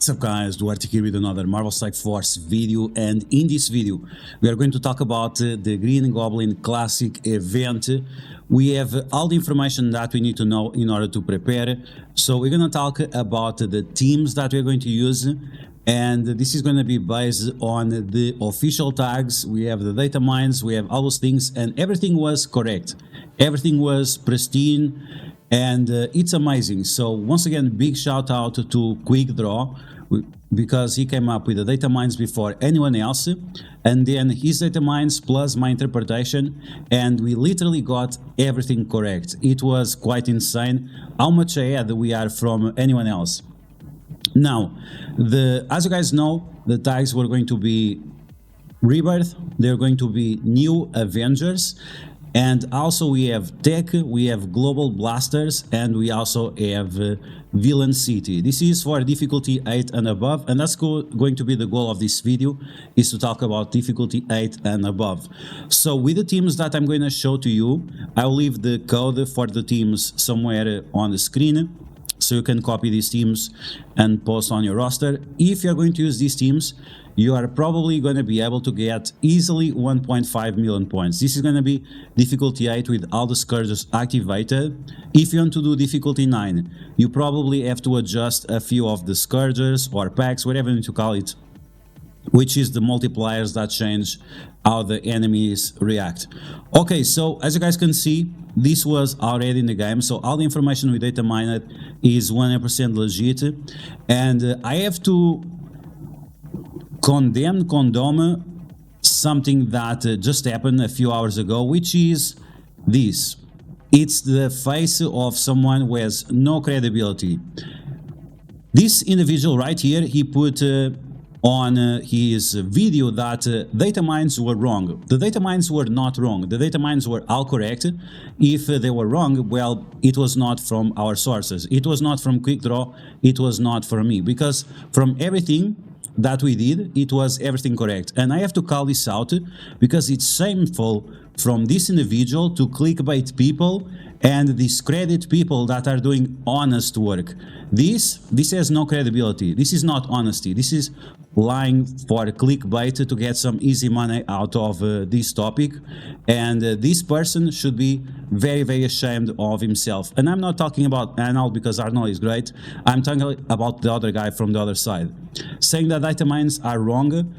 What's up guys, DuArktik here with another Marvel Strike Force video, and in this video we are going to talk about the Green Goblin Classic event. We have all the information that we need to know in order to prepare. So we're going to talk about the teams that we're going to use, and this is going to be based on the official tags. We have the data mines, we have all those things, and everything was correct. Everything was pristine. And it's amazing. So once again, big shout out to Quick Draw, because he came up with the data mines before anyone else, and then his data mines plus my interpretation, and we literally got everything correct. It was quite insane how much ahead we are from anyone else. Now, as you guys know, the tags were going to be Rebirth, they're going to be New Avengers. And also we have Tech, we have Global Blasters, and we also have Villain City. This is for difficulty 8 and above, and that's going to be the goal of this video, is to talk about difficulty 8 and above. So with the teams that I'm going to show to you, I'll leave the code for the teams somewhere on the screen, so you can copy these teams and post on your roster. If you're going to use these teams, you are probably going to be able to get easily 1.5 million points. This is going to be difficulty 8 with all the scourges activated. If you want to do difficulty 9, you probably have to adjust a few of the scourges or packs, whatever you need to call it, which is the multipliers that change how the enemies react. Okay, so as you guys can see, this was already in the game, so all the information we data mined is 100% legit, and I have to condone something that just happened a few hours ago, which is this. It's the face of someone who has no credibility. This individual right here, he put on his video that data mines were wrong. The data mines were not wrong. The data mines were all correct. If they were wrong, well, it was not from our sources. It was not from Quick Draw. It was not from me, because from everything that we did, it was everything correct. And I have to call this out because it's shameful from this individual to clickbait people and discredit people that are doing honest work. This has no credibility. This is not honesty. This is lying for clickbait to get some easy money out of this topic, and this person should be very, very ashamed of himself. And I'm not talking about Arnold, because Arnold is great. I'm talking about the other guy from the other side, saying that data mines are wrong.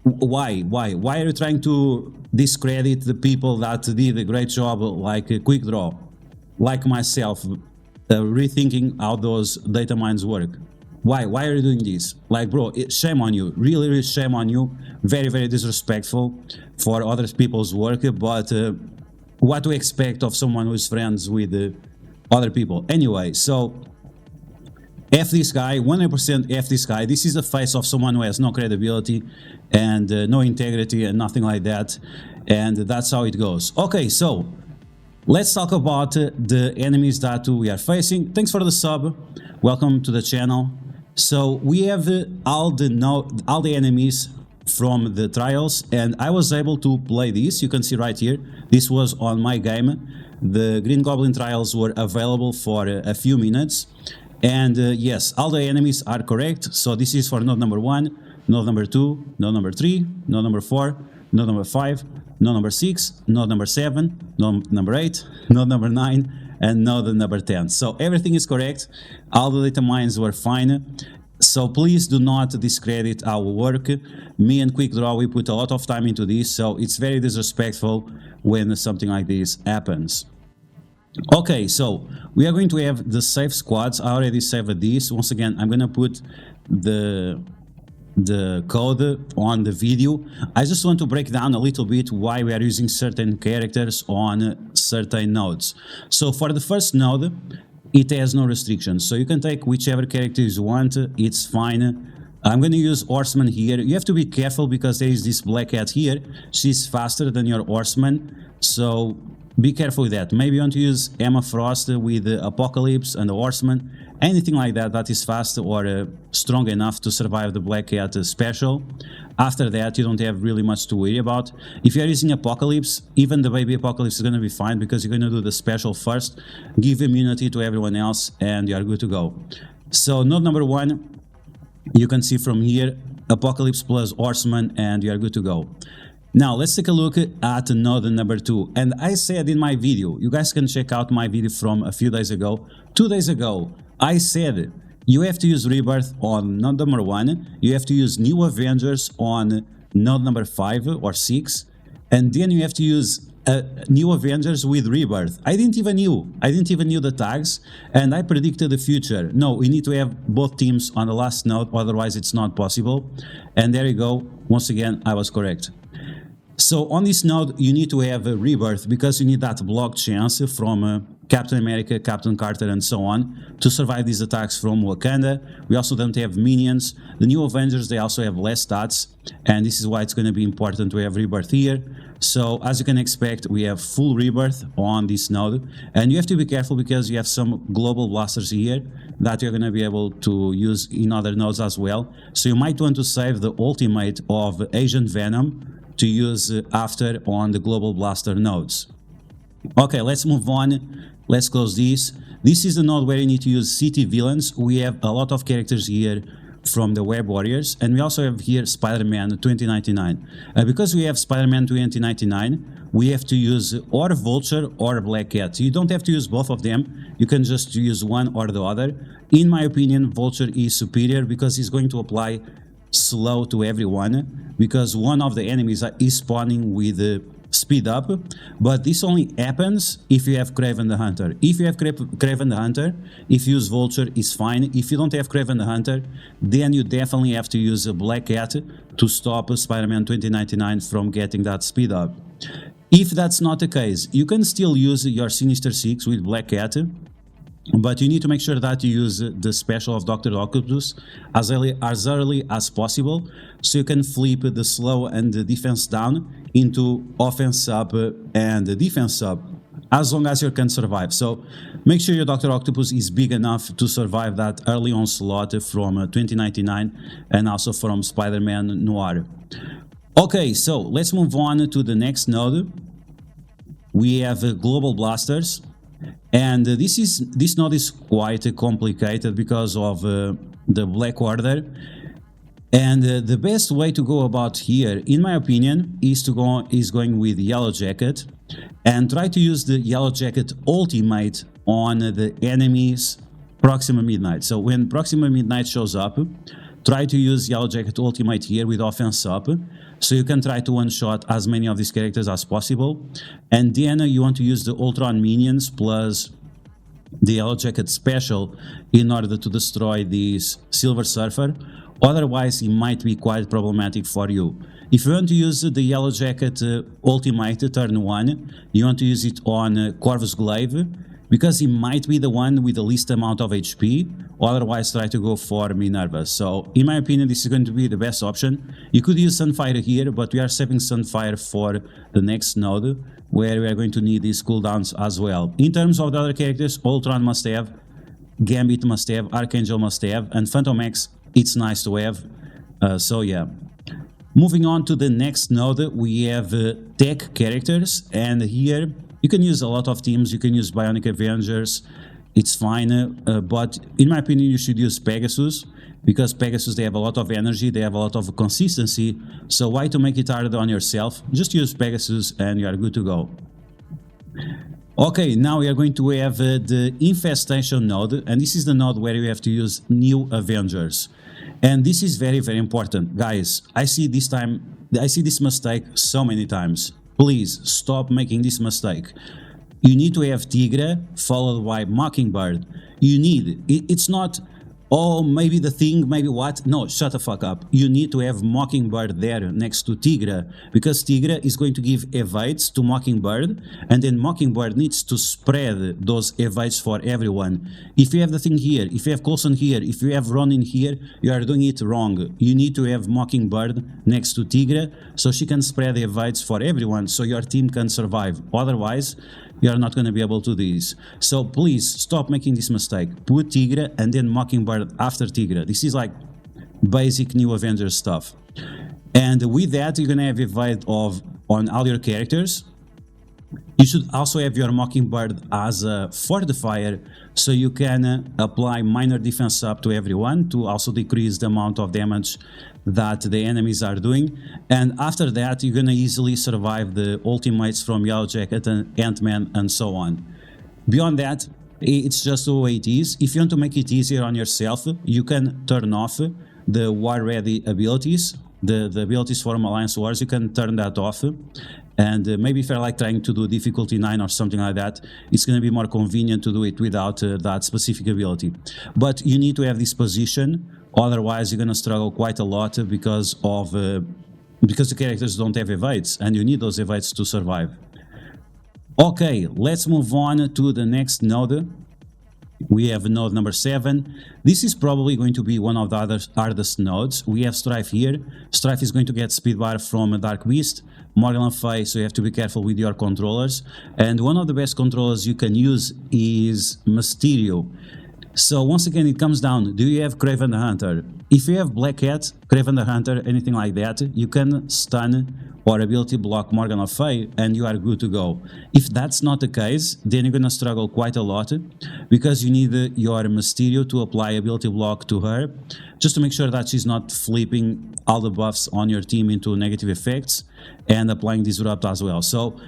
Why are you trying to discredit the people that did a great job, like Quick Draw, like myself, rethinking how those data mines work? Why are you doing this? Like, bro, shame on you. Really, really shame on you. Very, very disrespectful for other people's work, but what to expect of someone who's friends with other people? Anyway, so F this guy, 100% F this guy. This is the face of someone who has no credibility and no integrity and nothing like that, and that's how it goes. Okay, so let's talk about the enemies that we are facing. Thanks for the sub. Welcome to the channel. So we have all the enemies from the trials, and I was able to play this. You can see right here, this was on my game. The Green Goblin trials were available for a few minutes, and yes, all the enemies are correct. So this is for node number 1, node number 2, node number 3, node number 4, node number 5, node number 6, node number 7, node number 8, node number 9, and node number 10. So everything is correct. All the data mines were fine. So please do not discredit our work. Me and Quick Draw, we put a lot of time into this, so it's very disrespectful when something like this happens. Okay, so we are going to have the save squads. I already saved this. Once again, I'm going to put the code on the video. I just want to break down a little bit why we are using certain characters on certain nodes. So for the first node, it has no restrictions, so you can take whichever character you want, it's fine. I'm going to use Horseman here. You have to be careful because there is this black cat here. She's faster than your Horseman, so be careful with that. Maybe you want to use Emma Frost with the Apocalypse and the Horseman, anything like that that is fast or strong enough to survive the Black Cat special. After that, you don't have really much to worry about. If you're using Apocalypse, even the baby Apocalypse is going to be fine because you're going to do the special first, give immunity to everyone else, and you are good to go. So node number 1, You can see from here, Apocalypse plus Horseman, and you are good to go. Now, let's take a look at node number 2. And I said in my video, you guys can check out my video from a few days ago. 2 days ago, I said you have to use Rebirth on node number 1. You have to use New Avengers on node number 5 or 6. And then you have to use New Avengers with Rebirth. I didn't even knew the tags, and I predicted the future. No, we need to have both teams on the last node, otherwise it's not possible. And there you go. Once again, I was correct. So on this node, you need to have a Rebirth because you need that block chance from Captain America, Captain Carter, and so on to survive these attacks from Wakanda. We also don't have minions. The New Avengers, they also have less stats, and this is why it's going to be important to have Rebirth here. So as you can expect, we have full Rebirth on this node, and you have to be careful because you have some global blasters here that you're going to be able to use in other nodes as well. So you might want to save the ultimate of Agent Venom to use after on the global blaster nodes. Okay, let's move on. Let's close this. This is the node where you need to use city villains. We have a lot of characters here from the Web Warriors, and we also have here Spider-Man 2099. Because we have Spider-Man 2099, we have to use or Vulture or Black Cat. You don't have to use both of them. You can just use one or the other. In my opinion, Vulture is superior because he's going to apply slow to everyone, because one of the enemies is spawning with speed up, but this only happens if you have Kraven the Hunter. If you have Kraven the Hunter, if you use Vulture, is fine. If you don't have Kraven the Hunter, then you definitely have to use a Black Cat to stop Spider-Man 2099 from getting that speed up. If that's not the case, you can still use your Sinister Six with Black Cat, but you need to make sure that you use the special of Dr. Octopus as early as possible, so you can flip the slow and the defense down into offense up and defense up, as long as you can survive. So make sure your Dr. Octopus is big enough to survive that early onslaught from 2099 and also from Spider-Man Noir. Okay, so let's move on to the next node. We have global blasters. And this node is quite complicated because of the Black Order. And the best way to go about here, in my opinion, is going with Yellow Jacket and try to use the Yellow Jacket ultimate on the enemy's Proxima Midnight. So when Proxima Midnight shows up, try to use Yellow Jacket ultimate here with offense up, so you can try to one-shot as many of these characters as possible. And then you want to use the Ultron minions plus the Yellow Jacket special in order to destroy this Silver Surfer. Otherwise, it might be quite problematic for you. If you want to use the Yellow Jacket ultimate turn 1, you want to use it on Corvus Glaive, because he might be the one with the least amount of HP. Otherwise, try to go for Minerva. So, in my opinion, this is going to be the best option. You could use Sunfire here, but we are saving Sunfire for the next node, where we are going to need these cooldowns as well. In terms of the other characters, Ultron must have, Gambit must have, Archangel must have, and Phantom X, it's nice to have. So, yeah. Moving on to the next node, we have tech characters, and here you can use a lot of teams. You can use Bionic Avengers, it's fine, but in my opinion you should use Pegasus, because Pegasus, they have a lot of energy, they have a lot of consistency, so why to make it harder on yourself? Just use Pegasus and you are good to go. Okay, now we are going to have the Infestation node, and this is the node where you have to use New Avengers. And this is very, very important. Guys, I see this mistake so many times. Please stop making this mistake. You need to have Tigra followed by Mockingbird. It's not, oh, maybe the thing, maybe what? No, shut the fuck up. You need to have Mockingbird there next to Tigra, because Tigra is going to give evades to Mockingbird, and then Mockingbird needs to spread those evades for everyone. If you have the thing here, if you have Coulson here, if you have Ronin here, you are doing it wrong. You need to have Mockingbird next to Tigra, so she can spread the evades for everyone, so your team can survive. Otherwise, you are not going to be able to do this. So please stop making this mistake. Put Tigra and then Mockingbird after Tigra. This is like basic New Avengers stuff. And with that, you're going to have evade on all your characters. You should also have your Mockingbird as a fortifier, so you can apply minor defense up to everyone to also decrease the amount of damage that the enemies are doing. And after that, you're gonna easily survive the ultimates from Yellow Jacket and Ant-Man and so on. Beyond that, it's just the way it is. If you want to make it easier on yourself, you can turn off the War Ready abilities. The abilities from Alliance Wars, you can turn that off. And maybe if you're like trying to do difficulty 9 or something like that, it's going to be more convenient to do it without that specific ability. But you need to have this position, otherwise you're going to struggle quite a lot because the characters don't have evades, and you need those evades to survive. Okay, let's move on to the next node. We have node number 7. This is probably going to be one of the hardest nodes. We have Strife here. Strife is going to get speed bar from Dark Beast, Morgan Le Fay, so you have to be careful with your controllers. And one of the best controllers you can use is Mysterio. So once again, it comes down, do you have Kraven the Hunter? If you have Black Cat, Kraven the Hunter, anything like that, you can stun or ability block Morgan Le Fay and you are good to go. If that's not the case, then you're gonna struggle quite a lot because you need your Mysterio to apply ability block to her, just to make sure that she's not flipping all the buffs on your team into negative effects and applying Disrupt as well. So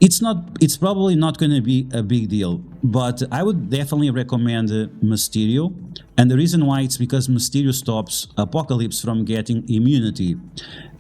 it's probably not going to be a big deal, but I would definitely recommend Mysterio, and the reason why it's because Mysterio stops Apocalypse from getting immunity.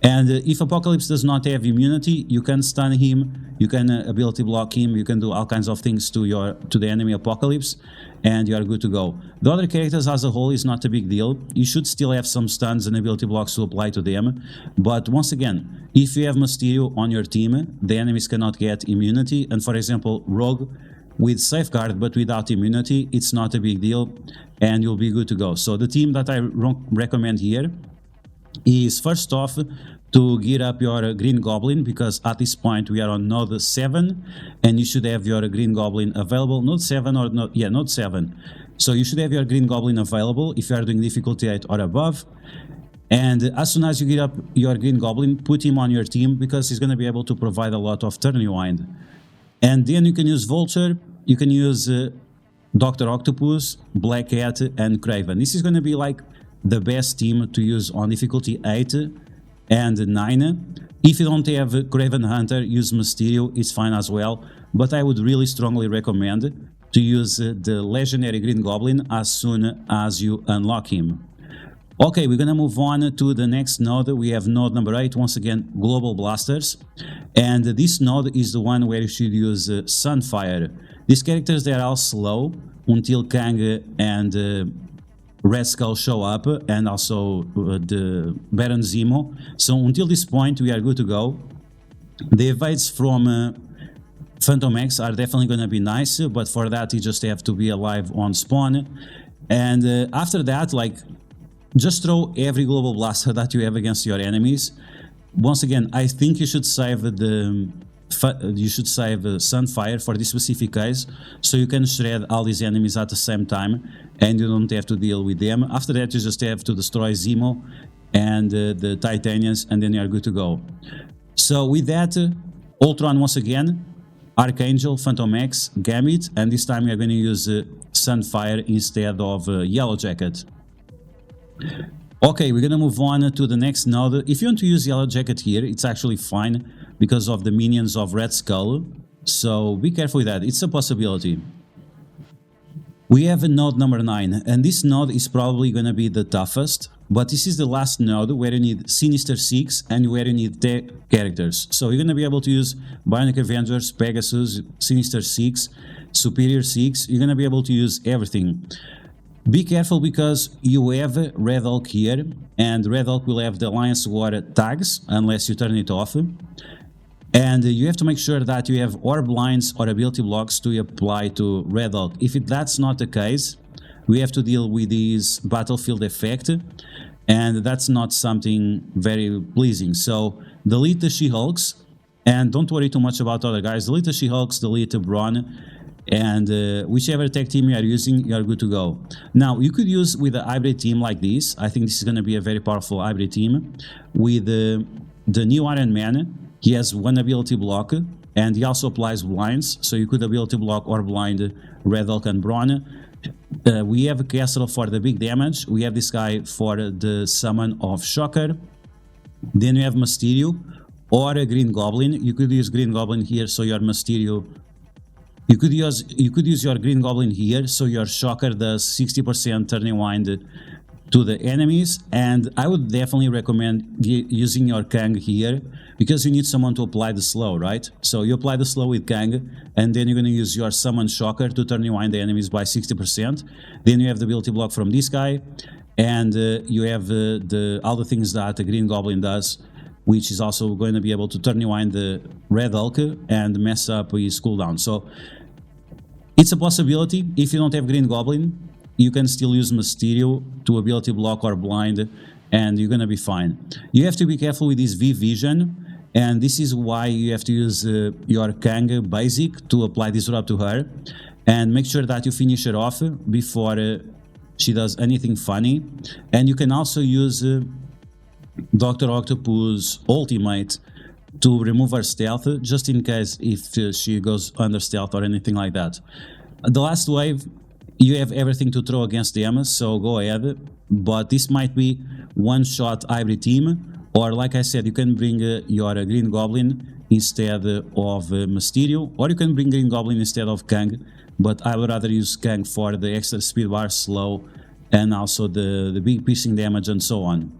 And if Apocalypse does not have immunity, you can stun him, you can ability block him, you can do all kinds of things to the enemy Apocalypse, and you are good to go. The other characters as a whole is not a big deal. You should still have some stuns and ability blocks to apply to them, but once again, if you have Mysterio on your team, the enemies cannot get immunity, and for example, Rogue with Safeguard but without immunity, it's not a big deal, and you'll be good to go. So the team that I recommend here is first off to gear up your Green Goblin, because at this point we are on node 7 and you should have your Green Goblin available. Node 7 or node, yeah, node 7. So you should have your Green Goblin available if you are doing difficulty 8 or above. And as soon as you gear up your Green Goblin, put him on your team because he's going to be able to provide a lot of turn rewind. And then you can use Vulture, you can use Dr. Octopus, Black Cat and Kraven. This is going to be like the best team to use on difficulty 8 and 9. If you don't have Kraven Hunter, use Mysterio, it's fine as well, but I would really strongly recommend to use the legendary Green Goblin as soon as you unlock him. Okay, we're gonna move on to the next node. We have node number 8, once again, Global Blasters, and this node is the one where you should use Sunfire. These characters, they are all slow until Kang and Red Skull show up, and also the Baron Zemo. So until this point we are good to go. The evades from Phantom X are definitely going to be nice, but for that you just have to be alive on spawn. And after that, like, just throw every Global Blaster that you have against your enemies. Once again, I think you should save Sunfire for this specific case, so you can shred all these enemies at the same time and you don't have to deal with them. After that, you just have to destroy Zemo and the Titanians, and then you are good to go. So with that, Ultron once again, Archangel, Phantom X, Gambit, and this time we are going to use Sunfire instead of Yellow Jacket. Okay, we're gonna move on to the next node. If you want to use Yellow Jacket here, it's actually fine because of the minions of Red Skull, so be careful with that, it's a possibility. We have a node number 9, and this node is probably gonna be the toughest, but this is the last node where you need Sinister Six and where you need tech characters. So you're gonna be able to use Bionic Avengers, Pegasus, Sinister Six, Superior Six, you're gonna be able to use everything. Be careful because you have Red Hulk here, and Red Hulk will have the Alliance War tags unless you turn it off. And you have to make sure that you have or blinds or ability blocks to apply to Red Hulk. If that's not the case, we have to deal with this battlefield effect, and that's not something very pleasing. So delete the She-Hulks, and don't worry too much about other guys. Delete the She-Hulks, delete Brawn, and whichever tech team you are using, you are good to go. Now, you could use with a hybrid team like this. I think this is going to be a very powerful hybrid team. With the new Iron Man, he has one ability block, and he also applies blinds, so you could ability block or blind Red Hulk and Brawn. We have a Castle for the big damage, we have this guy for the summon of Shocker, then you have Mysterio or a Green Goblin. You could use Green Goblin here, so your Mysterio, you could use your Green Goblin here, so your Shocker does 60% turning wind to the enemies. And I would definitely recommend using your Kang here, because you need someone to apply the slow, right? So you apply the slow with Kang, and then you're going to use your summon Shocker to turn rewind the enemies by 60%. Then you have the ability block from this guy, and you have all the things that the Green Goblin does, which is also going to be able to turn rewind the Red Hulk and mess up his cooldown. So it's a possibility. If you don't have Green Goblin, you can still use Mysterio to ability block or blind, and you're gonna be fine. You have to be careful with this V Vision, and this is why you have to use your Kang basic to apply Disrupt to her, and make sure that you finish her off before she does anything funny. And you can also use Dr. Octopus ultimate to remove her stealth, just in case if she goes under stealth or anything like that. The last wave, you have everything to throw against them, so go ahead, but this might be one-shot hybrid team, or like I said, you can bring your Green Goblin instead of Mysterio, or you can bring Green Goblin instead of Kang, but I would rather use Kang for the extra speed bar, slow, and also the big piercing damage and so on.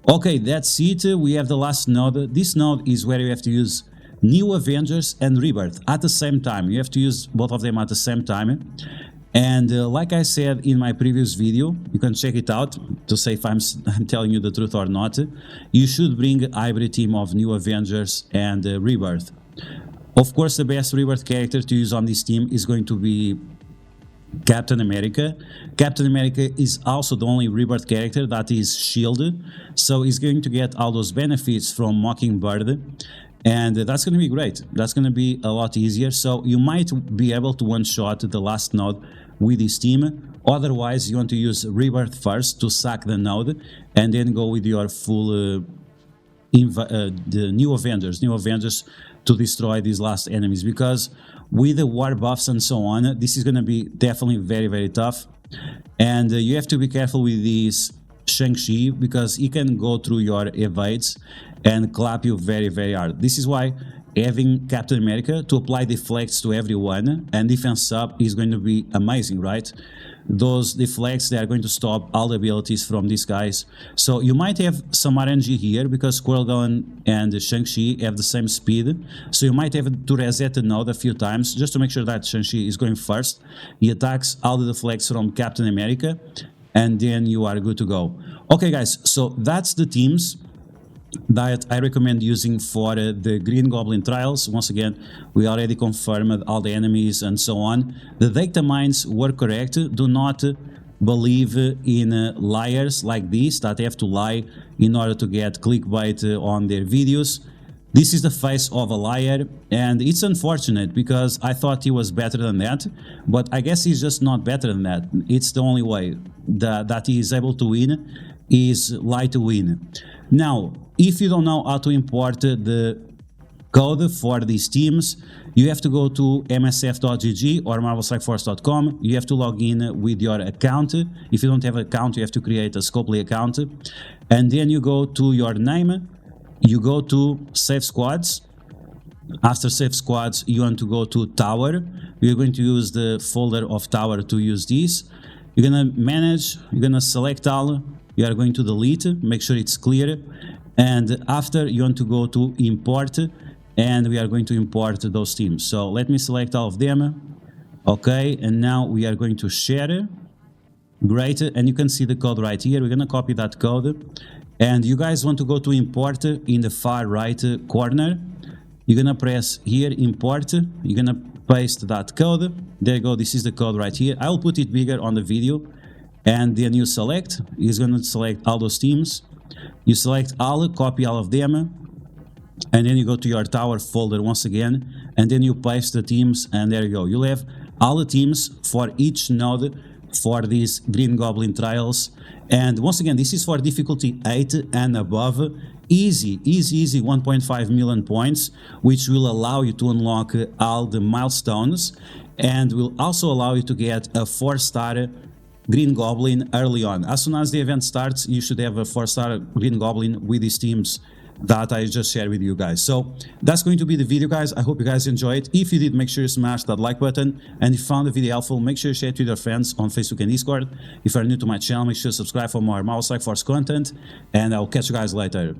Okay, that's it. We have the last node. This node is where you have to use New Avengers and Rebirth at the same time. You have to use both of them at the same time. And like I said in my previous video, you can check it out to say if I'm telling you the truth or not. You should bring a hybrid team of New Avengers and Rebirth. Of course, the best Rebirth character to use on this team is going to be Captain America. Captain America is also the only Rebirth character that is shielded, so he's going to get all those benefits from Mockingbird, and that's going to be great. That's going to be a lot easier, so you might be able to one-shot the last node with this team. Otherwise, you want to use Rebirth first to sack the node, and then go with your full the New Avengers to destroy these last enemies, because with the war buffs and so on, this is going to be definitely very, very tough. And you have to be careful with this Shang-Chi, because he can go through your evades and clap you very, very hard. This is why having Captain America to apply deflects to everyone and defense up is going to be amazing, right? Those deflects, they are going to stop all the abilities from these guys. So you might have some RNG here, because Squirrel Gun and Shang-Chi have the same speed, so you might have to reset the node a few times just to make sure that Shang-Chi is going first. He attacks all the deflects from Captain America, and then you are good to go. Okay guys, so that's the teams that I recommend using for the Green Goblin trials. Once again, we already confirmed all the enemies and so on. The data mines were correct. Do not believe in liars like this that have to lie in order to get clickbait on their videos. This is the face of a liar, and it's unfortunate because I thought he was better than that, but I guess he's just not better than that. It's the only way that he is able to win, is lie to win. Now, if you don't know how to import the code for these teams, you have to go to msf.gg or marvelstrikeforce.com. You have to log in with your account. If you don't have an account, you have to create a Scopely account, and then you go to your name. You go to Save Squads. After Save Squads, you want to go to Tower. You're going to use the folder of Tower to use this. You're going to manage, you're going to select all, you are going to delete, make sure it's clear. And after, you want to go to Import, and we are going to import those teams. So let me select all of them. Okay, and now we are going to share. Great, and you can see the code right here. We're going to copy that code. And you guys want to go to import in the far right corner. You're gonna press here, import. You're gonna paste that code. There you go, this is the code right here. I'll put it bigger on the video. And then you select, it's gonna select all those teams. You select all, copy all of them. And then you go to your tower folder once again. And then you paste the teams, and there you go. You'll have all the teams for each node for these Green Goblin trials. And once again, this is for difficulty 8 and above. easy 1.5 million points, which will allow you to unlock all the milestones and will also allow you to get a 4-star green goblin early on. As soon as the event starts, you should have a 4-star green goblin with these teams that I just shared with you guys. So that's going to be the video, guys. I hope you guys enjoyed. If you did, make sure you smash that like button, and if you found the video helpful, make sure you share it with your friends on Facebook and Discord. If you're new to my channel, make sure to subscribe for more Marvel Strike Force content, and I'll catch you guys later.